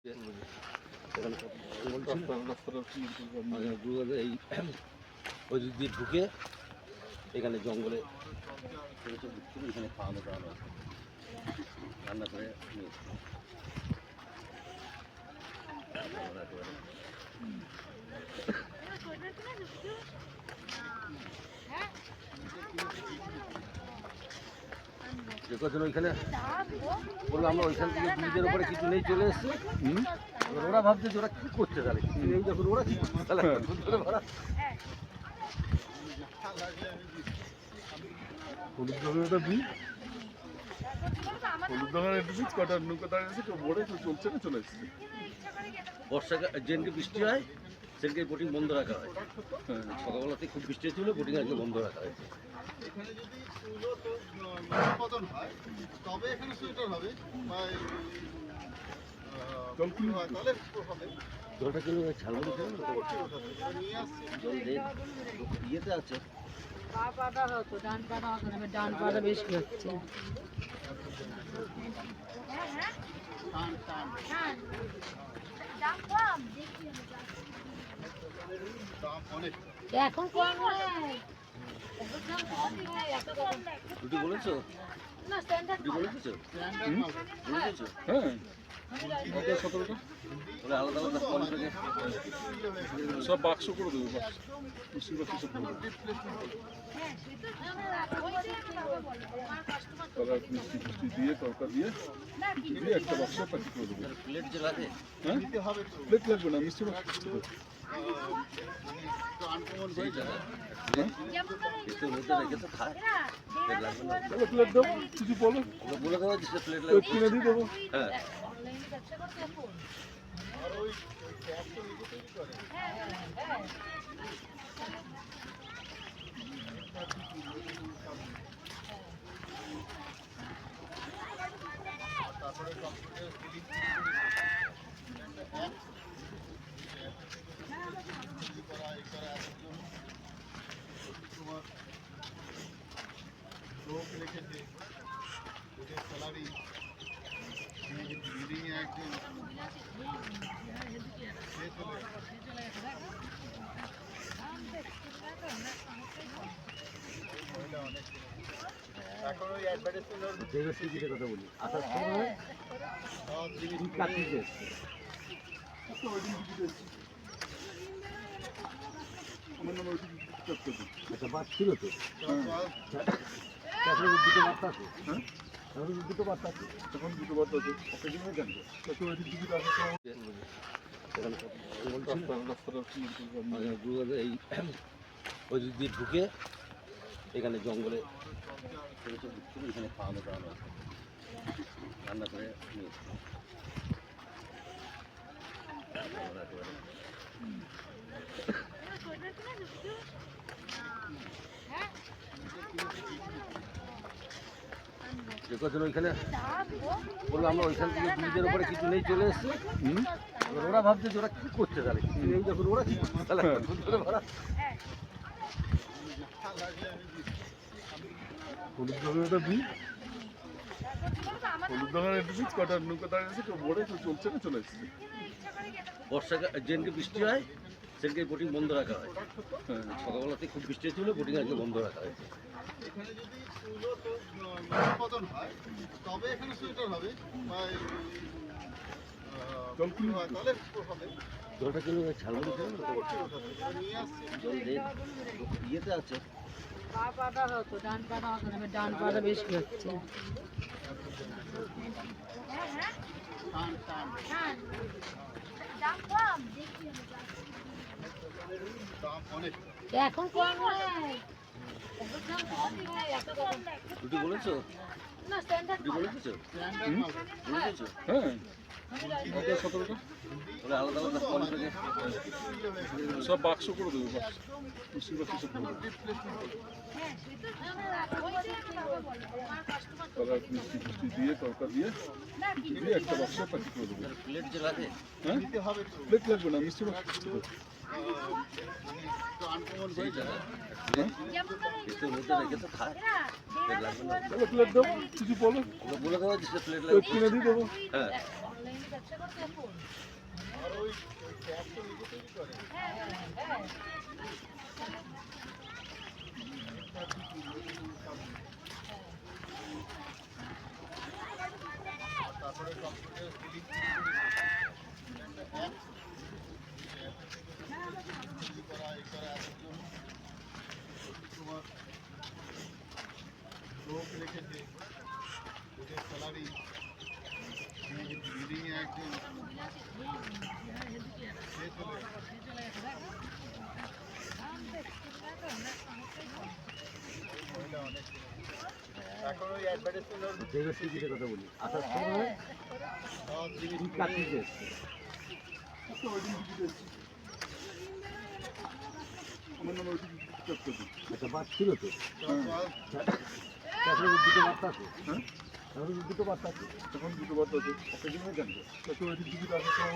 এই ওই দিক দিয়ে ঢুকে এখানে জঙ্গলে এখানে খাওয়ানো দাওয়ানো আছে, রান্না করে নিয়ে দেখছেন ওইখানে বললো আমরা ওইখান থেকে ব্রিজের উপরে কিছু নেই চলে এসছে। ওরা ভাবছে যে ওরা কি করছে তাহলে কিছু নেই যখন ওরা কি করছে তাহলে হলুদ দোকানটা ব্রিজ, হলুদ দোকানের ব্রিজ কটা নৌকা দাঁড়িয়ে আছে, কেউ বোর্ডে কেউ চলছে না, চলে এসছে। বর্ষাকাল যেদিনকে বৃষ্টি হয় সেদিনকে বোটিং বন্ধ রাখা হয়। সকালবেলাতে খুব বৃষ্টি হয়েছিল, বোটিং আজকে বন্ধ রাখা হয়েছে। এখানে যদি পতন হয় তবে এখানে সুইটার হবে বা জল হয় তাহলে হবে। জলটা কিন্তু ঝালমুড়ি নিয়ে আসছি জল ইয়েতে আছে। ডান পাটা বেশি হচ্ছে। এখন কম রুটি বলেছো? রুটি বলেছো? বলেছো? হ্যাঁ, 17টা তাহলে আলাদা আলাদা ফোন থেকে সব বাক্স করে দেবো, বাক্স মিষ্টি বাক্স সব করে দেবো। তারা মিষ্টি ফিষ্টি দিয়ে তরকা দিয়ে দিয়ে একটা বাক্স প্যাকেট করে দেবো। প্লেট যে লাগে হ্যাঁ, প্লেট লাগবে না, মিষ্টি বাক্স করে দেবো। সেই জায়গায় এতে মধ্যে রেখে তো খায়, প্লেট লাগবে না। তাহলে প্লেট দেবো, কিছু বলো, ওগুলো বলে দেওয়া যে প্লেট প্লেট লাগবে। কিনে দিয়ে দেবো। হ্যাঁ তারপরে কম্পিউটার তোমার লোক রেখেছে ওদের স্যালারি বিল্ডিংয়ে একজন এখন ওই টিকিটের কথা বলি, আসার সময় কাটতে আমার নাম ওই টিকিট একটা বাদ ছিল তো, দুটো বার্তা আছে। হ্যাঁ, দুটো বার্তা আছে, তখন দুটো বার্তা আছে, একটা কিনে জানবো তখন ওই টিকিট আসার সময় রাস্তাটা এই ওই দিক দিয়ে ঢুকে এখানে জঙ্গলে এখানে খাওয়ানো দাওয়ানো আছে, রান্না করে নিয়ে দেখছেন ওইখানে বললো আমরা ওইখান থেকে ব্রিজের উপরে কিছু নেই চলে এসছে। ওরা ভাবছে যে ওরা কি করছে তাহলে কিছু নেই যখন ওরা কি করছে তাহলে হলুদ দোকানটা ব্রিজ, হলুদ দোকানের ব্রিজ কটা নৌকা দাঁড়িয়ে আছে, কেউ বোর্ডে কেউ চলছে না, চলে এসছে। বর্ষাকাল যেদিনকে বৃষ্টি হয় সেদিনকে বোটিং বন্ধ রাখা হয়। সকালবেলাতে খুব বৃষ্টি হয়েছিল, বোটিং আজকে বন্ধ রাখা হয়েছে। এখানে যদি পতন হয় তবে এখানে সুইটার হবে বা জল হয় তাহলে হবে। জলটা কিন্তু ঝালমুড়ি নিয়ে আসছি জল ইয়েতে আছে। ডান পাটা বেশি হচ্ছে। এখন কম রুটি বলেছো? রুটি বলেছো? বলেছো? হ্যাঁ, 17টা তাহলে আলাদা আলাদা ফোন থেকে সব বাক্স করে দেবো, বাক্স মিষ্টি বাক্স সব করে দেবো। তারা মিষ্টি ফিষ্টি দিয়ে তরকা দিয়ে দিয়ে একটা বাক্স প্যাকেট করে দেবো। প্লেট যে লাগে হ্যাঁ, প্লেট লাগবে না, মিষ্টি বাক্স করে দেবো। সেই জায়গায় এতে মধ্যে রেখে তো খায়, প্লেট লাগবে না। তাহলে প্লেট দেবো, কিছু বলো, ওগুলো বলে দেওয়া যে প্লেট প্লেট লাগবে। কিনে দিয়ে দেবো। হ্যাঁ আর ওই ট্যাপ তো নিজে তৈরি করে। তারপরে কম্পিউটার ফিলিং করা এই করা একজন তোমার লোক রেখেছে ওদের স্যালারি বিল্ডিংয়ে একজন সে চলে মহিলা অনেক এখন ওই অ্যাডভার্টাইজমেন্ট ডেভিড টিকিটের কথা বলি আসার সময় সব জিনিস কি কাটিতে এসছে তো ওই দিন টিকিট এসেছি আমার নাম ওই টিকিট করতে দিই একটা বাদ ছিল তো সব তারপরে দুটো বার্তা আছে হ্যাঁ তারপরে দুটো বার্তা আছে তখন দুটো বার আছে একটা জন্য জানবো তখন ওই দিন টিকিট আসার সময়